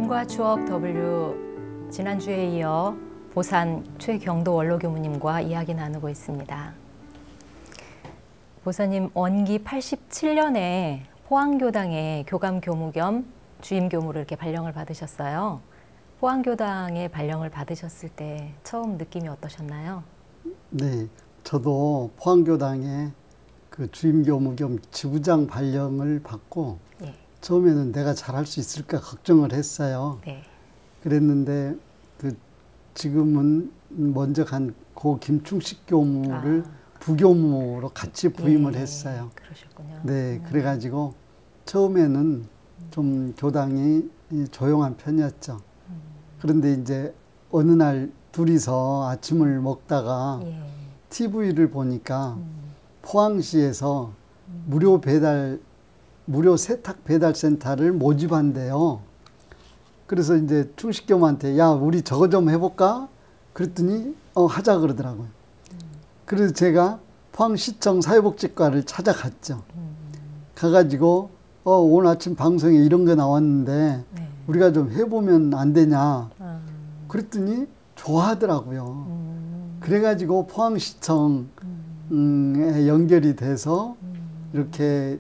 삶과 추억 W 지난주에 이어 보산 최경도 원로교무님과 이야기 나누고 있습니다. 보사님 원기 87년에 포항교당에 교감교무 겸 주임교무를 이렇게 발령을 받으셨어요. 포항교당에 발령을 받으셨을 때 처음 느낌이 어떠셨나요? 네, 저도 포항교당에 그 주임교무 겸 지부장 발령을 받고 예. 처음에는 내가 잘할 수 있을까 걱정을 했어요. 네. 그랬는데 그 지금은 먼저 간 고 김충식 교무를 부교무로 같이 부임을 했어요. 그러셨군요. 네, 그래가지고 처음에는 좀 교당이 조용한 편이었죠. 그런데 이제 어느 날 둘이서 아침을 먹다가 TV를 보니까 포항시에서 무료 세탁 배달 센터를 모집한대요. 그래서 이제 충식교무한테 야, 우리 저거 좀 해볼까? 그랬더니 하자 그러더라고요. 그래서 제가 포항시청 사회복지과를 찾아갔죠. 가가지고 오늘 아침 방송에 이런 거 나왔는데 우리가 좀 해보면 안 되냐. 그랬더니 좋아하더라고요. 그래가지고 포항시청에 연결이 돼서 이렇게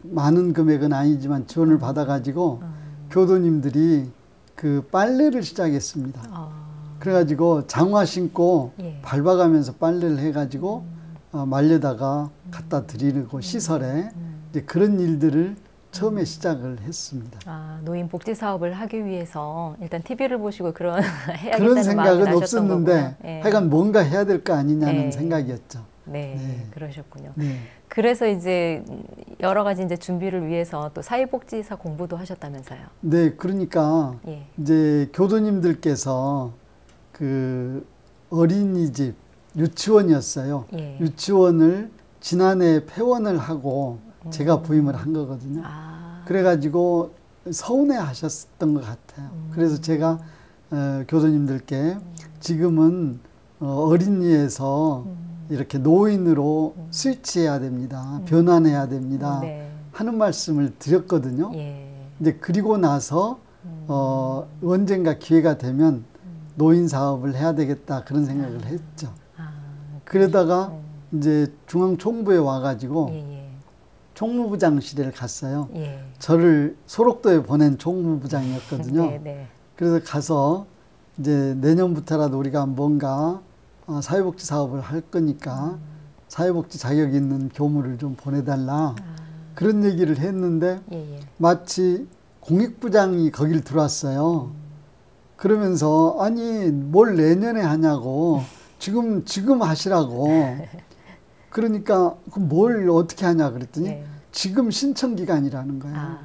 많은 금액은 아니지만 지원을 받아가지고 교도님들이 그 빨래를 시작했습니다. 그래가지고 장화 신고 밟아가면서 빨래를 해가지고 말려다가 갖다 드리고 시설에 이제 그런 일들을 처음에 시작을 했습니다. 노인 복지 사업을 하기 위해서 일단 TV를 보시고 그런 그런 생각은 없었는데 하여간 뭔가 해야 될 거 아니냐는 생각이었죠. 네, 그러셨군요. 네. 그래서 이제 여러 가지 이제 준비를 위해서 또 사회복지사 공부도 하셨다면서요. 네, 그러니까 이제 교도님들께서 그 어린이집 유치원이었어요. 유치원을 지난해 폐원을 하고 제가 부임을 한 거거든요. 그래가지고 서운해 하셨던 것 같아요. 그래서 제가 교도님들께 지금은 어린이에서 이렇게 노인으로 스위치해야 됩니다. 변환해야 됩니다. 하는 말씀을 드렸거든요. 이제 그리고 나서 언젠가 기회가 되면 노인 사업을 해야 되겠다 그런 생각을 했죠. 그러다가 이제 중앙총무부에 와가지고 총무부장실에 갔어요. 저를 소록도에 보낸 총무부장이었거든요. 그래서 가서 이제 내년부터라도 우리가 뭔가 사회복지 사업을 할 거니까 사회복지 자격 있는 교무를 좀 보내달라 그런 얘기를 했는데 마치 공익부장이 거길 들어왔어요. 그러면서 아니 뭘 내년에 하냐고 지금 하시라고 그러니까 뭘 어떻게 하냐 그랬더니 지금 신청 기간이라는 거예요.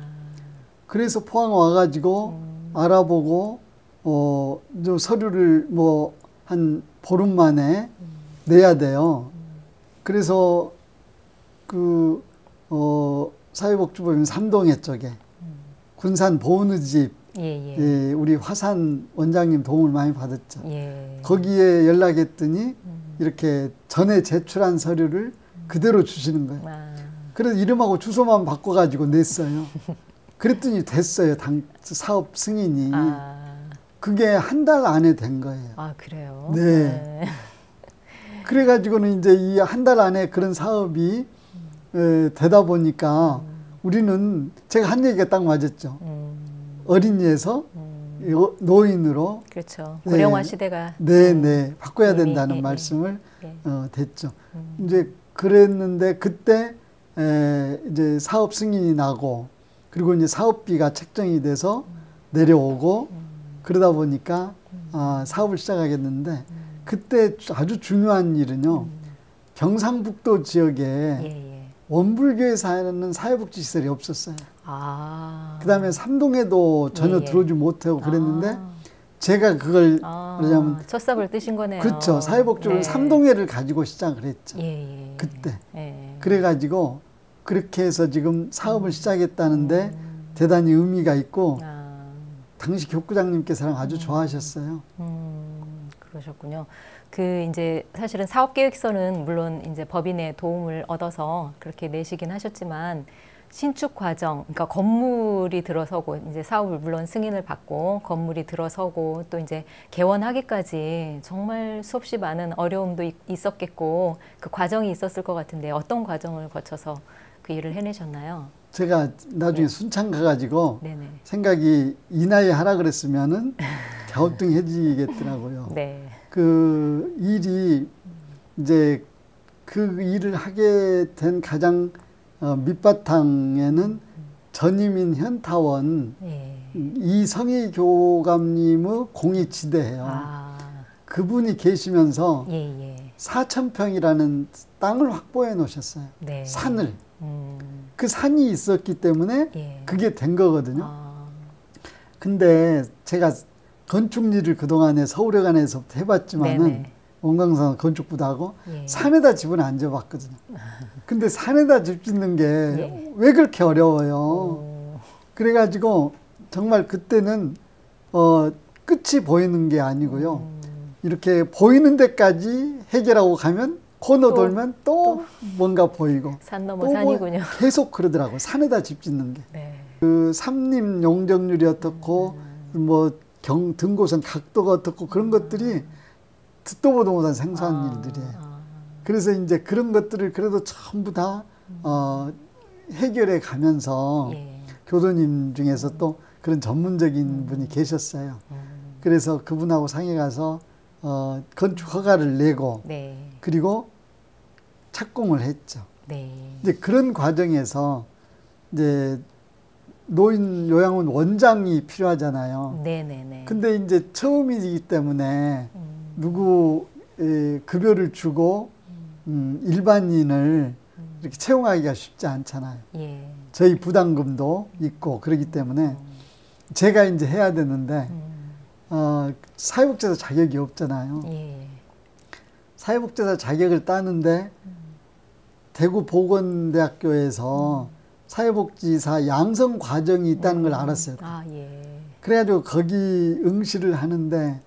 그래서 포항 와가지고 알아보고 저 서류를 뭐 한 보름 만에 내야 돼요. 그래서 그 사회복지법인 삼동해 쪽에 군산 보은의 우리 화산 원장님 도움을 많이 받았죠. 거기에 연락했더니 이렇게 전에 제출한 서류를 그대로 주시는 거예요. 그래서 이름하고 주소만 바꿔가지고 냈어요. 그랬더니 됐어요. 사업 승인이. 그게 한 달 안에 된 거예요. 그래요? 네. 그래가지고는 이제 이 한 달 안에 그런 사업이 되다 보니까 우리는 제가 한 얘기가 딱 맞았죠. 어린이에서 노인으로. 그렇죠. 고령화 시대가. 바꿔야 된다는 말씀을 됐죠. 이제 그랬는데 그때 이제 사업 승인이 나고 그리고 이제 사업비가 책정이 돼서 내려오고 그러다 보니까 사업을 시작하겠는데 그때 아주 중요한 일은요. 경상북도 지역에 원불교에 사는 사회복지시설이 없었어요. 그 다음에 삼동에도 전혀 들어오지 못하고 그랬는데 제가 그걸 뭐냐면 첫삽을 뜨신 거네요. 그렇죠. 사회복지를 삼동회를 가지고 시작을 했죠. 그때. 그래가지고 그렇게 해서 지금 사업을 시작했다는데 대단히 의미가 있고 당시 교구장님께서는 아주 좋아하셨어요. 그러셨군요. 이제 사실은 사업 계획서는 물론 이제 법인의 도움을 얻어서 그렇게 내시긴 하셨지만 신축 과정, 그러니까 건물이 들어서고 이제 사업을 물론 승인을 받고 건물이 들어서고 또 이제 개원하기까지 정말 수없이 많은 어려움도 있었겠고 그 과정이 있었을 것 같은데 어떤 과정을 거쳐서 그 일을 해내셨나요? 제가 나중에 네. 순창 가가지고 네네. 생각이 이 나이에 하라 그랬으면은 갸우뚱해지겠더라고요. 네. 그 일이 이제 그 일을 하게 된 가장 밑바탕에는 전임인 현타원 예. 이성희 교감님의 공익지대예요. 아. 그분이 계시면서 예. 4,000평이라는 땅을 확보해 놓으셨어요. 네. 산을. 그 산이 있었기 때문에 예. 그게 된 거거든요. 아. 근데 제가 건축 일을 그동안에 서울회관에서부터 해봤지만은 네네. 원광산 건축부도 하고 예. 산에다 집은 안 지어봤거든요. 근데 산에다 집 짓는 게 왜 예. 그렇게 어려워요. 오. 그래가지고 정말 그때는 끝이 보이는 게 아니고요. 이렇게 보이는 데까지 해결하고 가면 코너 돌면 또 뭔가 보이고 산 넘어 또 산이군요. 계속 그러더라고요. 산에다 집 짓는 게. 네. 그 삼림 용적률이 어떻고 뭐 등고선 각도가 어떻고 그런 것들이 듣도 보도 못한 생소한 일들이에요. 그래서 이제 그런 것들을 그래도 전부 다 해결해 가면서 예. 교도님 중에서 또 그런 전문적인 분이 계셨어요. 그래서 그분하고 상해 가서 건축 허가를 내고 네. 그리고 착공을 했죠. 네. 이제 그런 과정에서 이제 노인 요양원 원장이 필요하잖아요. 네네네. 근데 이제 처음이기 때문에 누구 급여를 주고 일반인을 이렇게 채용하기가 쉽지 않잖아요. 예. 저희 부담금도 있고 그러기 때문에 제가 이제 해야 되는데 사회복지사 자격이 없잖아요. 예. 사회복지사 자격을 따는데 대구 보건대학교에서 사회복지사 양성 과정이 있다는 걸 알았어요. 아, 예. 그래가지고 거기 응시를 하는데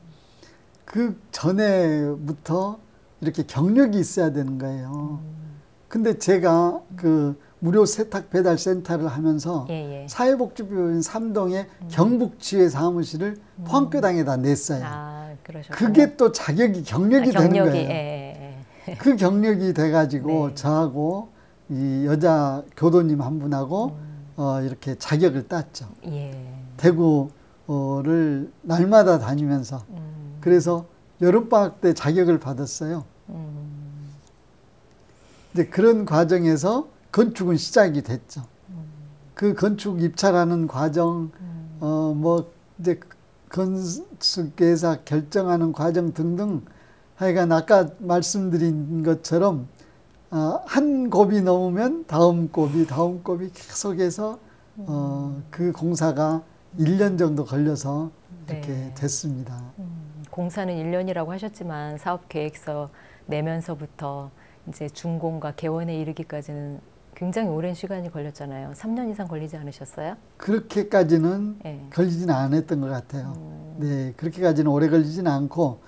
그 전에부터 이렇게 경력이 있어야 되는 거예요. 근데 제가 그 무료 세탁 배달 센터를 하면서 예. 사회복지부인 삼동에 경북지회 사무실을 포항교당에다 냈어요. 아, 그러셨구나. 그게 또 자격이 경력이 되는 거예요. 예. 그 경력이 돼가지고 네. 저하고 이 여자 교도님 한 분하고 이렇게 자격을 땄죠. 예. 대구를 날마다 다니면서 그래서 여름방학 때 자격을 받았어요. 이제 그런 과정에서 건축은 시작이 됐죠. 그 건축 입찰하는 과정, 뭐 이제 건축회사 결정하는 과정 등등 하여간 아까 말씀드린 것처럼 한 곱이 넘으면 다음 곱이 계속해서 그 공사가 1년 정도 걸려서 이렇게 네. 됐습니다. 공사는 1년이라고 하셨지만 사업 계획서 내면서부터 이제 준공과 개원에 이르기까지는 굉장히 오랜 시간이 걸렸잖아요. 3년 이상 걸리지 않으셨어요? 그렇게까지는 네. 걸리지는 않았던 것 같아요. 네, 그렇게까지는 오래 걸리지는 않고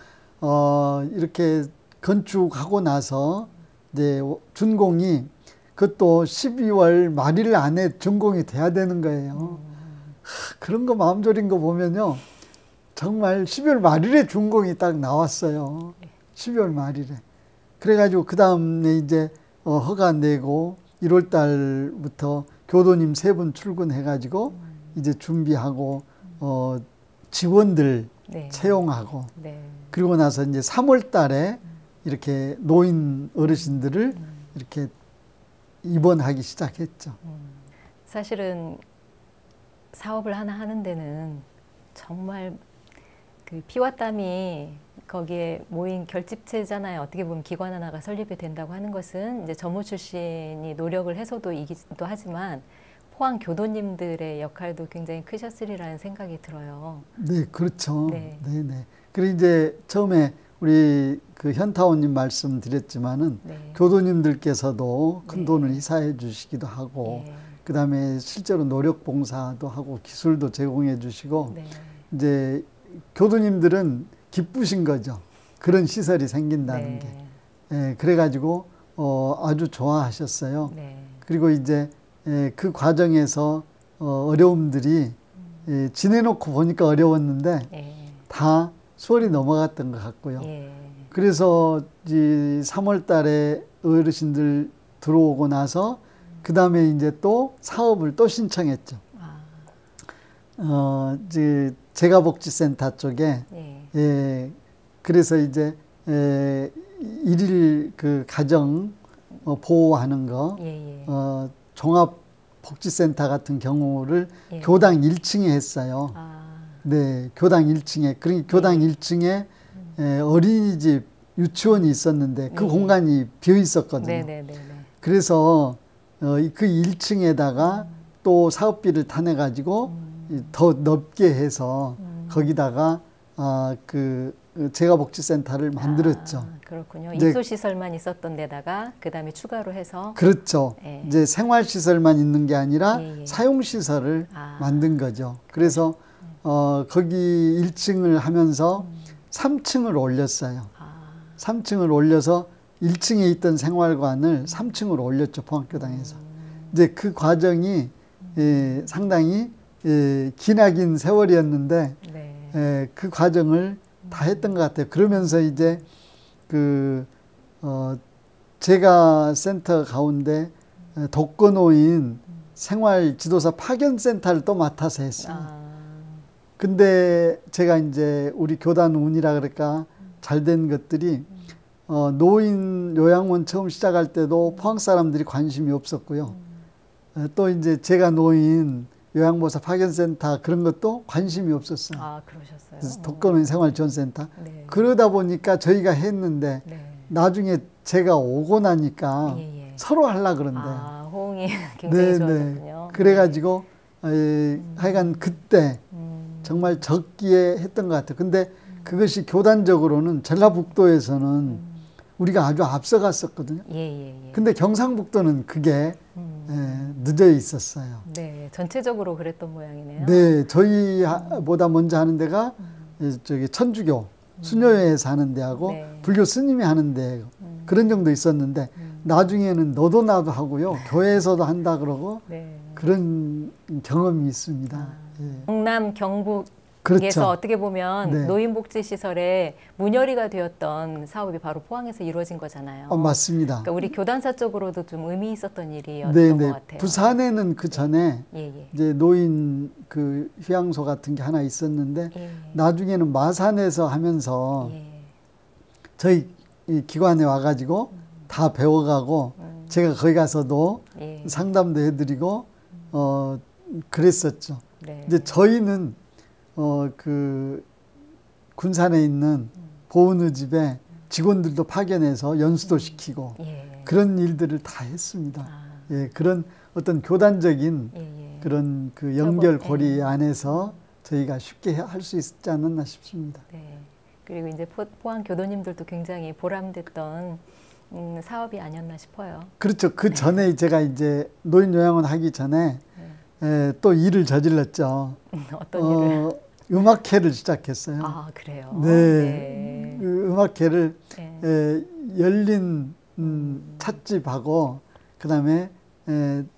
이렇게 건축하고 나서 이제 준공이 그것도 12월 말일 안에 준공이 돼야 되는 거예요. 그런 거 마음 졸인 거 보면요. 정말 12월 말일에 준공이 딱 나왔어요. 12월 말일에. 그래가지고 그 다음에 이제 허가 내고 1월 달부터 교도님 3분 출근해가지고 이제 준비하고 직원들 네. 채용하고 네. 그리고 나서 이제 3월 달에 이렇게 노인 어르신들을 이렇게 입원하기 시작했죠. 사실은 사업을 하나 하는 데는 정말 그 피와 땀이 거기에 모인 결집체잖아요. 어떻게 보면 기관 하나가 설립이 된다고 하는 것은 이제 전무 출신이 노력을 해서도 이기도 하지만 포항 교도님들의 역할도 굉장히 크셨으리라는 생각이 들어요. 네, 그렇죠. 네. 네. 그리고 이제 처음에 우리 그 현타원님 말씀드렸지만은 네. 교도님들께서도 큰 네. 돈을 희사해 주시기도 하고 네. 그 다음에 실제로 노력 봉사도 하고 기술도 제공해 주시고 네. 이제 교도님들은 기쁘신 거죠. 그런 시설이 생긴다는 네. 게. 예, 그래가지고 아주 좋아하셨어요. 네. 그리고 이제 그 과정에서 어려움들이 지내놓고 보니까 어려웠는데 다 수월히 넘어갔던 것 같고요. 그래서 3월 달에 어르신들 들어오고 나서 그 다음에 이제 또 사업을 또 신청했죠. 이제 재가복지센터 쪽에 그래서 이제 일일 그 가정 보호하는 거 종합복지센터 같은 경우를 교당 1층에 했어요. 네, 교당 1층에. 그러니까 교당 1층에 어린이집, 유치원이 있었는데 그 공간이 비어 있었거든요. 그래서 그 1층에다가 또 사업비를 타내가지고 더 넓게 해서 거기다가 그 재가복지센터를 만들었죠. 그렇군요. 입소시설만 있었던 데다가 그 다음에 추가로 해서. 그렇죠. 이제 생활시설만 있는 게 아니라 사용시설을 만든 거죠. 그래서 거기 1층을 하면서 3층을 올렸어요. 3층을 올려서 1층에 있던 생활관을 3층으로 올렸죠. 포항교당에서. 이제 그 과정이 상당히 기나긴 세월이었는데 그 과정을 다 했던 것 같아요. 그러면서 이제 제가 센터 가운데 독거노인 생활지도사 파견센터를 또 맡아서 했어요. 근데 제가 이제 우리 교단 운이라 그럴까 잘 된 것들이 노인 요양원 처음 시작할 때도 포항 사람들이 관심이 없었고요. 또 이제 제가 노인 요양보호사 파견센터 그런 것도 관심이 없었어요. 그러셨어요. 독거노인 생활지원센터. 그러다 보니까 저희가 했는데 나중에 제가 오고 나니까 서로 하려고 그러는데. 호응이 굉장히 좋았군요. 그래가지고 하여간 그때 정말 적기에 했던 것 같아요. 근데 그것이 교단적으로는 전라북도에서는 우리가 아주 앞서갔었거든요. 근데 경상북도는 그게 늦어 있었어요. 네, 전체적으로 그랬던 모양이네요. 네, 저희보다 먼저 하는 데가 저기 천주교 수녀회에서 하는 데하고 불교 스님이 하는 데 그런 정도 있었는데 나중에는 너도 나도 하고요. 교회에서도 한다 그러고 그런 경험이 있습니다. 경남, 경북 그렇죠. 에서 어떻게 보면 노인복지시설의 문열이가 되었던 사업이 바로 포항에서 이루어진 거잖아요. 맞습니다. 그러니까 우리 교단사 쪽으로도 좀 의미 있었던 일이었던 것 같아요. 부산에는 그 전에 이제 노인 그 휴양소 같은 게 하나 있었는데 나중에는 마산에서 하면서 저희 이 기관에 와가지고 다 배워가고 제가 거기 가서도 상담도 해드리고 그랬었죠. 이제 저희는 그 군산에 있는 보은의 집에 직원들도 파견해서 연수도 시키고 그런 일들을 다 했습니다. 그런 어떤 교단적인 그런 그 연결고리 안에서 저희가 쉽게 할 수 있지 않았나 싶습니다. 그리고 이제 포항 교도님들도 굉장히 보람됐던 사업이 아니었나 싶어요. 그렇죠. 그 전에 제가 이제 노인요양원 하기 전에 또 일을 저질렀죠. 어떤 일을? 음악회를 시작했어요. 그래요? 네. 그 음악회를 열린 찻집하고 그다음에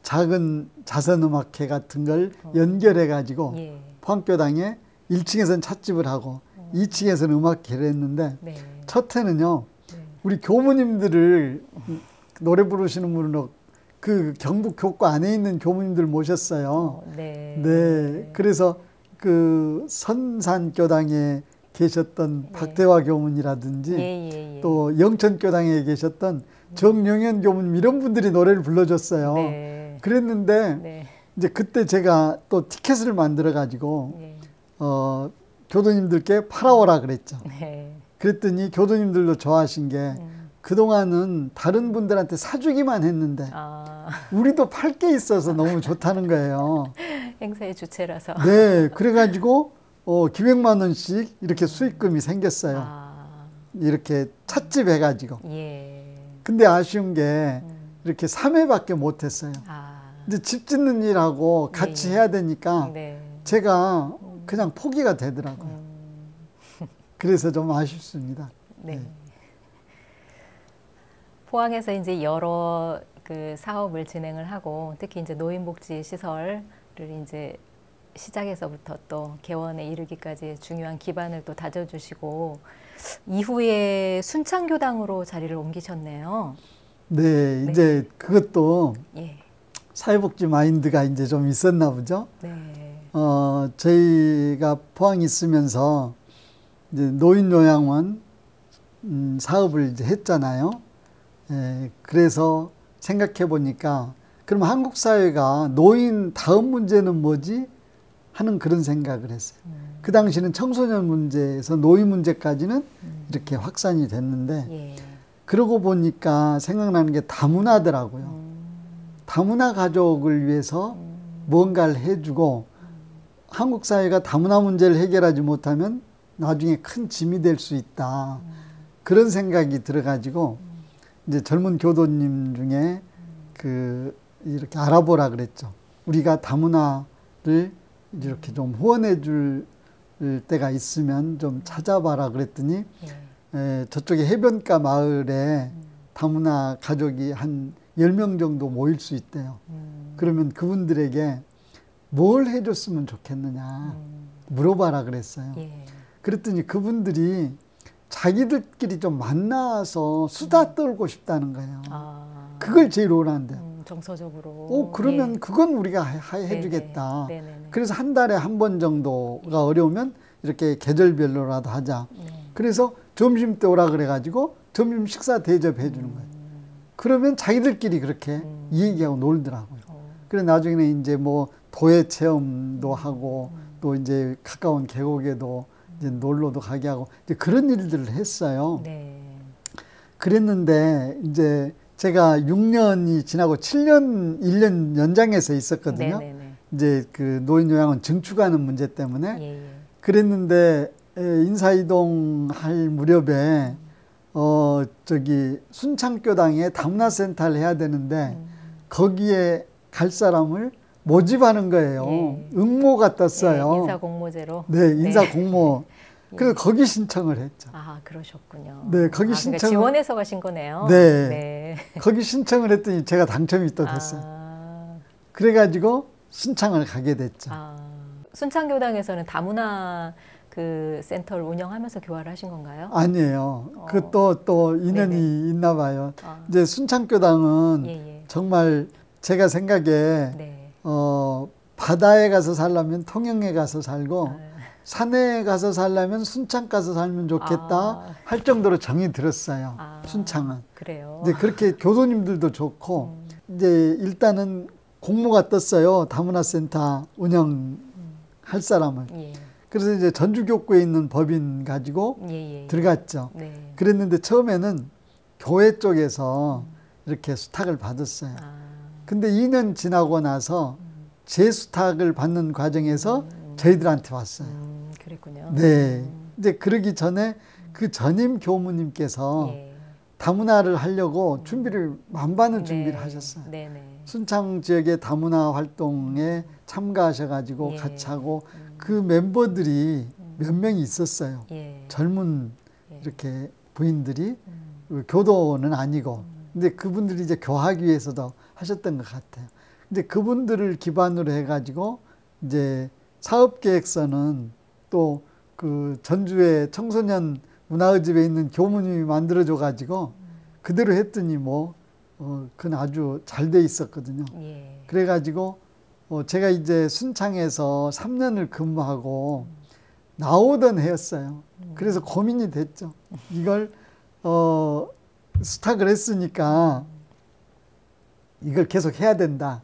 작은 자선음악회 같은 걸 연결해가지고 포항교당에 1층에서는 찻집을 하고 2층에서는 음악회를 했는데 첫 해는요. 우리 교무님들을 노래 부르시는 분으로 그 경북 교과 안에 있는 교무님들 모셨어요. 그래서 그 선산교당에 계셨던 박대화 교문이라든지 또 영천교당에 계셨던 정영현 교무님 이런 분들이 노래를 불러줬어요. 그랬는데 이제 그때 제가 또 티켓을 만들어 가지고 교도님들께 팔아오라 그랬죠. 그랬더니 교도님들도 좋아하신 게 그동안은 다른 분들한테 사주기만 했는데 우리도 팔 게 있어서 너무 좋다는 거예요. 행사의 주체라서. 그래가지고 기백만 원씩 이렇게 수익금이 생겼어요. 이렇게 찻집 해가지고. 근데 아쉬운 게 이렇게 3회밖에 못했어요. 이제 집 짓는 일하고 같이 해야 되니까 제가 그냥 포기가 되더라고요. 그래서 좀 아쉽습니다. 포항에서 이제 여러 그 사업을 진행을 하고 특히 이제 노인복지 시설을 이제 시작에서부터 또 개원에 이르기까지 중요한 기반을 또 다져주시고 이후에 순창교당으로 자리를 옮기셨네요. 네, 이제 그것도 예. 사회복지 마인드가 이제 좀 있었나 보죠. 네. 저희가 포항에 있으면서 이제 노인요양원 사업을 이제 했잖아요. 예, 그래서 생각해 보니까 그럼 한국 사회가 노인 다음 문제는 뭐지? 하는 그런 생각을 했어요. 그 당시는 청소년 문제에서 노인 문제까지는 이렇게 확산이 됐는데 예. 그러고 보니까 생각나는 게 다문화더라고요. 다문화 가족을 위해서 뭔가를 해주고 한국 사회가 다문화 문제를 해결하지 못하면 나중에 큰 짐이 될 수 있다. 그런 생각이 들어가지고 이제 젊은 교도님 중에 이렇게 알아보라 그랬죠. 우리가 다문화를 이렇게 좀 후원해 줄 때가 있으면 좀 찾아봐라 그랬더니 저쪽에 해변가 마을에 다문화 가족이 한 10명 정도 모일 수 있대요. 그러면 그분들에게 뭘 해줬으면 좋겠느냐 물어봐라 그랬어요. 예. 그랬더니 그분들이 자기들끼리 좀 만나서 수다 떨고 싶다는 거예요. 그걸 제일 원한대요. 정서적으로. 그러면 그건 우리가 해주겠다. 네네네. 그래서 한 달에 한 번 정도가 어려우면 이렇게 계절별로라도 하자. 그래서 점심 때 오라 그래가지고 점심 식사 대접해 주는 거예요. 그러면 자기들끼리 그렇게 이 얘기하고 놀더라고요. 그래서 나중에는 이제 뭐 도예 체험도 하고 또 이제 가까운 계곡에도 이제 놀러도 가게 하고 이제 그런 일들을 했어요. 네. 그랬는데 이제 제가 6년이 지나고 7년, 1년 연장해서 있었거든요. 네네네. 이제 그 노인요양원 증축하는 문제 때문에. 예. 그랬는데 인사이동 할 무렵에 순창교당에 다문화센터를 해야 되는데 거기에 갈 사람을 모집하는 거예요. 예. 응모가 떴어요. 예, 인사 공모제로. 네, 인사 공모. 그래서 거기 신청을 했죠. 아, 그러셨군요. 네, 거기 그러니까 신청을. 지원해서 가신 거네요. 네. 네. 거기 신청을 했더니 제가 당첨이 또 됐어요. 그래가지고 순창을 가게 됐죠. 순창교당에서는 다문화 그 센터를 운영하면서 교화를 하신 건가요? 아니에요. 그것도 또 인연이 네네. 있나 봐요. 이제 순창교당은 예. 정말 제가 생각에 네. 바다에 가서 살려면 통영에 가서 살고 산에 가서 살려면 순창 가서 살면 좋겠다 할 정도로 정이 들었어요. 순창은. 그래요. 이제 그렇게 교도님들도 좋고 이제 일단은 공모가 떴어요. 다문화센터 운영할 사람을. 예. 그래서 이제 전주교구에 있는 법인 가지고 들어갔죠. 네. 그랬는데 처음에는 교회 쪽에서 이렇게 수탁을 받았어요. 근데 2년 지나고 나서 재수탁을 받는 과정에서 저희들한테 왔어요. 그랬군요. 네. 이제 그러기 전에 그 전임 교무님께서 다문화를 하려고 준비를 만반의 준비를 하셨어요. 네네. 순창 지역의 다문화 활동에 참가하셔가지고 같이 하고 그 멤버들이 몇 명이 있었어요. 젊은 이렇게 부인들이 교도는 아니고 근데 그분들이 이제 교하기 위해서도 하셨던 것 같아요. 근데 그분들을 기반으로 해가지고 이제 사업계획서는 또 그 전주의 청소년 문화의집에 있는 교무님이 만들어줘가지고 그대로 했더니 그건 아주 잘 돼 있었거든요. 그래가지고 제가 이제 순창에서 3년을 근무하고 나오던 해였어요. 그래서 고민이 됐죠. 이걸 수탁을 했으니까 이걸 계속 해야 된다.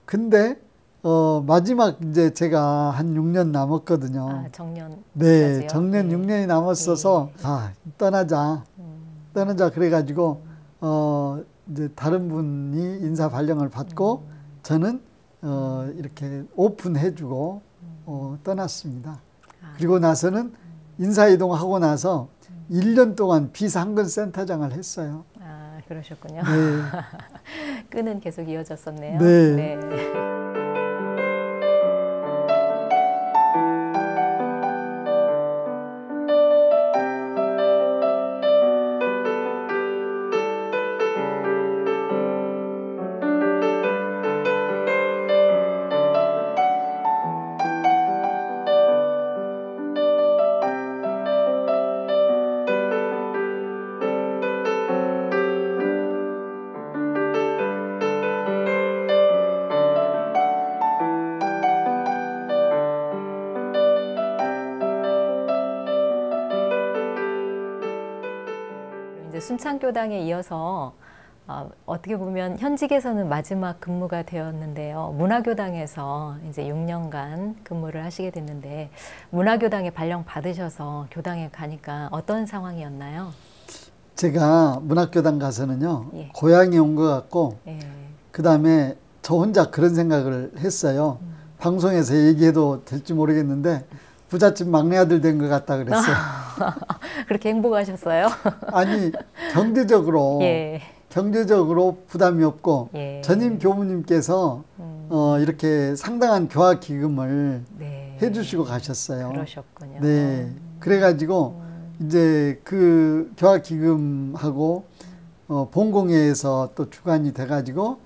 근데 마지막 이제 제가 한 6년 남았거든요. 정년. 네, 정년 6년이 남았어서 떠나자 그래가지고 이제 다른 분이 인사 발령을 받고 저는 이렇게 오픈해주고 떠났습니다. 그리고 나서는 인사이동하고 나서 1년 동안 비상근 센터장을 했어요. 그러셨군요. 네. 끈은 계속 이어졌었네요. 네. 순창교당에 이어서 어떻게 보면 현직에서는 마지막 근무가 되었는데요. 문화교당에서 이제 6년간 근무를 하시게 됐는데 문화교당에 발령 받으셔서 교당에 가니까 어떤 상황이었나요? 제가 문학교당 가서는요, 예. 고향에 온 것 같고, 예. 그 다음에 저 혼자 그런 생각을 했어요. 방송에서 얘기해도 될지 모르겠는데, 부잣집 막내 아들 된 것 같다 그랬어요. 그렇게 행복하셨어요? 아니, 경제적으로, 예. 경제적으로 부담이 없고, 예. 전임 교무님께서 이렇게 상당한 교화기금을 네. 해주시고 가셨어요. 그러셨군요. 네. 그래가지고, 이제 그 교화기금하고 본공회에서 또 주관이 돼가지고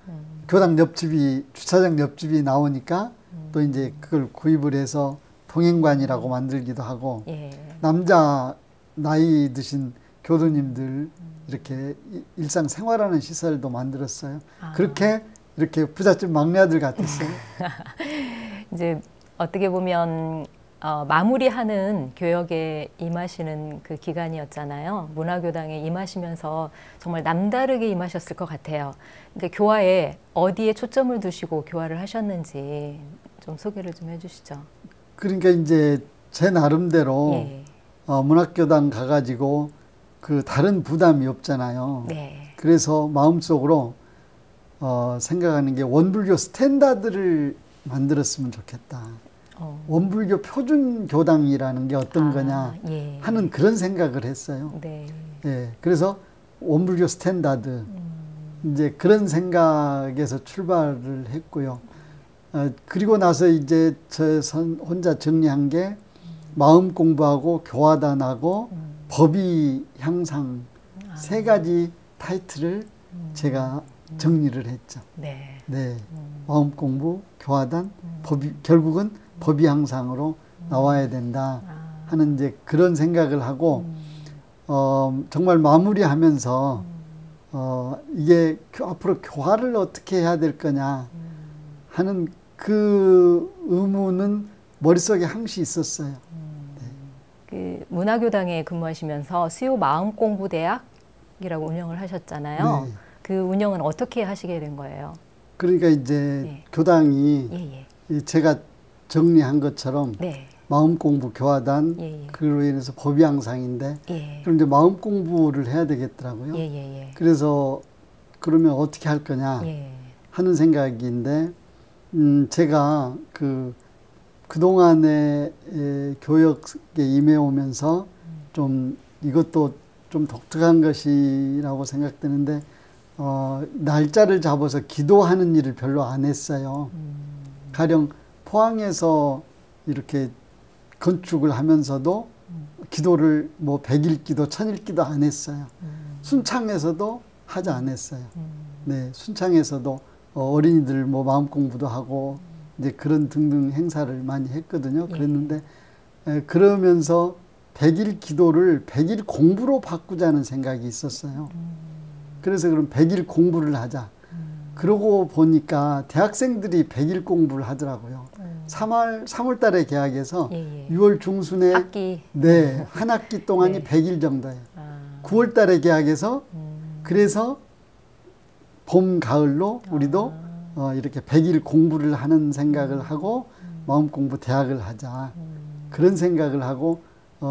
교당 옆집이 주차장 옆집이 나오니까 또 이제 그걸 구입을 해서 동행관이라고 만들기도 하고 예. 남자 나이 드신 교도님들 이렇게 일상 생활하는 시설도 만들었어요. 그렇게 이렇게 부잣집 막내 아들 같았어요. 이제 어떻게 보면 마무리하는 교역에 임하시는 그 기간이었잖아요. 문화교당에 임하시면서 정말 남다르게 임하셨을 것 같아요. 그러니까 교화에 어디에 초점을 두시고 교화를 하셨는지 좀 소개를 좀 해주시죠. 그러니까 이제 제 나름대로 예. 문학교당 가가지고 그 다른 부담이 없잖아요. 네. 그래서 마음속으로 생각하는 게 원불교 스탠다드를 만들었으면 좋겠다. 원불교 표준 교당이라는 게 어떤 거냐 예. 하는 그런 생각을 했어요. 네. 예. 그래서 원불교 스탠다드 이제 그런 생각에서 출발을 했고요. 그리고 나서 이제 저 혼자 정리한 게 마음 공부하고 교화단하고 법의 향상 세 가지 타이틀을 제가 정리를 했죠. 네. 네. 마음 공부, 교화단, 법의, 결국은 법의 향상으로 나와야 된다 하는 이제 그런 생각을 하고 정말 마무리하면서 이게 앞으로 교화를 어떻게 해야 될 거냐 하는 그 의문은 머릿속에 항시 있었어요. 네. 그 문화교당에 근무하시면서 수요 마음공부대학이라고 운영을 하셨잖아요. 네. 그 운영은 어떻게 하시게 된 거예요? 그러니까 이제 네. 교당이 예, 예. 제가 정리한 것처럼 네. 마음공부 교화단 예, 예. 그로 인해서 법의 향상인데 예. 그럼 이제 마음 공부를 해야 되겠더라고요. 예, 예, 예. 그래서 그러면 어떻게 할 거냐 예. 하는 생각인데 제가 그동안에 교역에 임해오면서 좀 이것도 좀 독특한 것이라고 생각되는데 날짜를 잡아서 기도하는 일을 별로 안 했어요. 가령 포항에서 이렇게 건축을 하면서도 기도를 뭐 100일 기도, 1000일 기도 안 했어요. 순창에서도 하지 않았어요. 네, 순창에서도 어린이들 뭐 마음 공부도 하고 이제 그런 등등 행사를 많이 했거든요. 그랬는데 그러면서 100일 기도를 100일 공부로 바꾸자는 생각이 있었어요. 그래서 그럼 100일 공부를 하자. 그러고 보니까 대학생들이 100일 공부를 하더라고요. 3월 달에 개학해서 6월 중순에 학기. 네, 한 학기 동안이 네. 100일 정도예요. 9월 달에 개학해서 그래서 봄, 가을로 우리도 이렇게 100일 공부를 하는 생각을 하고 마음 공부 대학을 하자. 그런 생각을 하고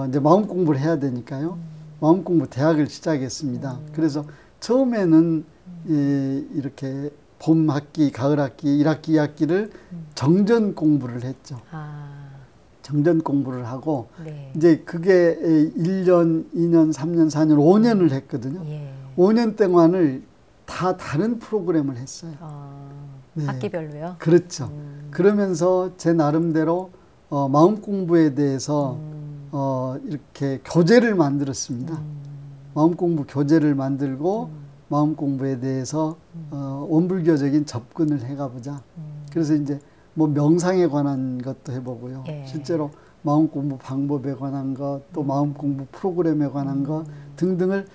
이제 마음 공부를 해야 되니까요. 마음 공부 대학을 시작했습니다. 그래서 처음에는 이렇게 봄 학기, 가을 학기, 1학기, 2학기를 정전 공부를 했죠. 정전 공부를 하고 네. 이제 그게 1년, 2년, 3년, 4년, 5년을 했거든요. 예. 5년 동안을 다 다른 프로그램을 했어요. 네. 학기별로요? 그렇죠. 그러면서 제 나름대로 마음 공부에 대해서 이렇게 교재를 만들었습니다. 마음 공부 교재를 만들고 마음 공부에 대해서 원불교적인 접근을 해가보자. 그래서 이제 뭐 명상에 관한 것도 해보고요. 예. 실제로 마음 공부 방법에 관한 것, 또 마음 공부 프로그램에 관한 것 등등을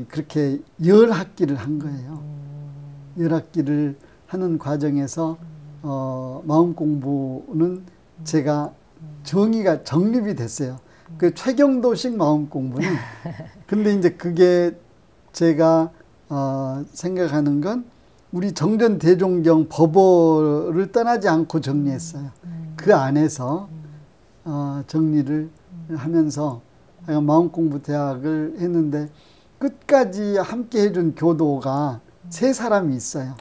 그렇게 10학기를 한 거예요. 10학기를 하는 과정에서 마음 공부는 제가 정립이 됐어요. 그 최경도식 마음 공부는 근데 이제 그게 제가 생각하는 건 우리 정전대종경 법어를 떠나지 않고 정리했어요. 그 안에서 정리를 하면서 마음공부대학을 했는데 끝까지 함께 해준 교도가 3사람이 있어요.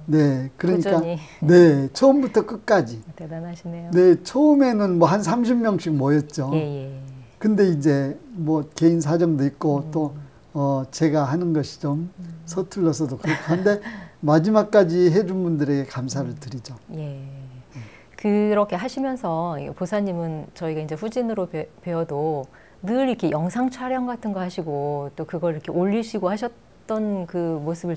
네, 그러니까 꾸준히. 네, 처음부터 끝까지. 대단하시네요. 네, 처음에는 뭐 한 30명씩 모였죠. 예. 근데 이제 뭐 개인 사정도 있고 또 제가 하는 것이 좀 서툴러서도 그렇고 한데 마지막까지 해준 분들에게 감사를 드리죠. 예. 그렇게 하시면서 보사님은 저희가 이제 후진으로 배워도 늘 이렇게 영상 촬영 같은 거 하시고 또 그걸 이렇게 올리시고 하셨던 그 모습을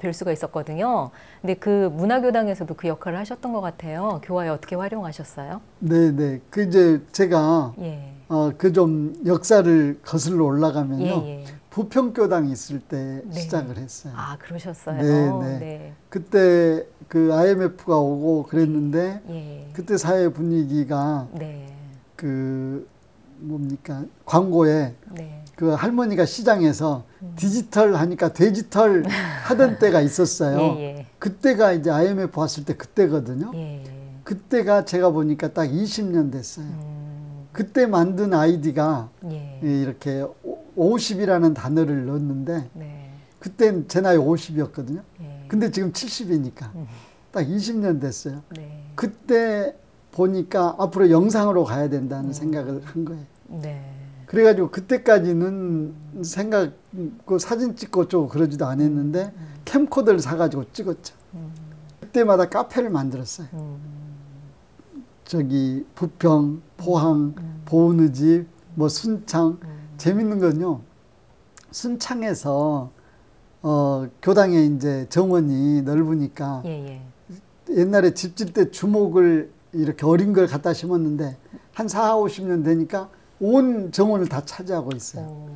뵐 수가 있었거든요. 근데 그 문화교당에서도 그 역할을 하셨던 것 같아요. 교화에 어떻게 활용하셨어요? 네네. 그 이제 제가 그 좀 역사를 거슬러 올라가면요. 부평교당이 있을 때 시작을 했어요. 아, 그러셨어요? 네. 그때 그 IMF가 오고 그랬는데 그때 사회 분위기가 그 뭡니까 광고에 그 할머니가 시장에서 디지털 하니까 돼지털 하던 때가 있었어요. 그때가 이제 IMF 왔을 때 그때거든요. 그때가 제가 보니까 딱 20년 됐어요. 그때 만든 아이디가 이렇게 50이라는 단어를 넣었는데 그땐 제 나이 50이었거든요. 근데 지금 70이니까 딱 20년 됐어요. 그때 보니까 앞으로 영상으로 가야 된다는 생각을 한 거예요. 그래가지고 그때까지는 그 사진 찍고 어쩌고 그러지도 않았는데 캠코더를 사가지고 찍었죠. 그때마다 카페를 만들었어요. 저기 부평, 포항, 보은의 집, 뭐 순창. 재밌는 건요. 순창에서 교당에 이제 정원이 넓으니까 옛날에 집 질 때 주목을 이렇게 어린 걸 갖다 심었는데 한 40, 50년 되니까 온 정원을 다 차지하고 있어요.